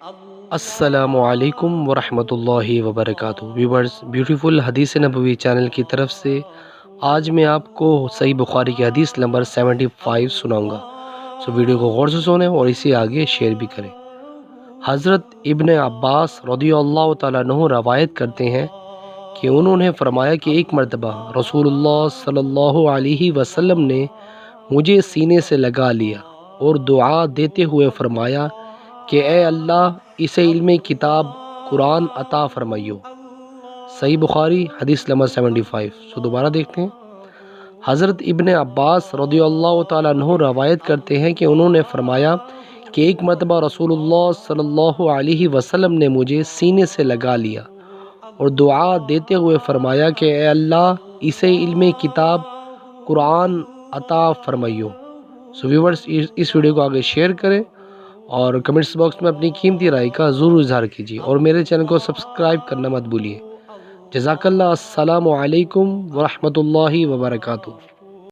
السلام علیکم ورحمۃ اللہ وبرکاتہ ویورز، بیوٹیفل حدیث نبوی چینل کی طرف سے آج میں آپ کو صحیح بخاری کی حدیث نمبر 75 سناؤں گا۔ ویڈیو کو غور سے سنیں اور اسے آگے شیئر بھی کریں۔ حضرت ابن عباس رضی اللہ تعالیٰ عنہ روایت کرتے ہیں کہ انہوں نے فرمایا کہ ایک مرتبہ رسول اللہ صلی اللہ علیہ وسلم نے مجھے سینے سے لگا لیا اور دعا دیتے ہوئے فرمایا کہ اے اللہ اسے علم کتاب قرآن عطا فرمائیو۔ صحیح بخاری حدیث نمبر 75۔ دوبارہ دیکھتے ہیں۔ حضرت ابن عباس رضی اللہ تعالیٰ عنہ روایت کرتے ہیں کہ انہوں نے فرمایا کہ ایک مرتبہ رسول اللہ صلی اللہ علیہ وسلم نے مجھے سینے سے لگا لیا اور دعا دیتے ہوئے فرمایا کہ اے اللہ اسے علم کتاب قرآن عطا فرمائیو۔ ویورز، اس ویڈیو کو آگے شیئر کریں اور کمنٹس باکس میں اپنی قیمتی رائے کا ضرور اظہار کیجیے اور میرے چینل کو سبسکرائب کرنا مت بھولیے۔ جزاک اللہ۔ السلام علیکم ورحمۃ اللہ وبرکاتہ۔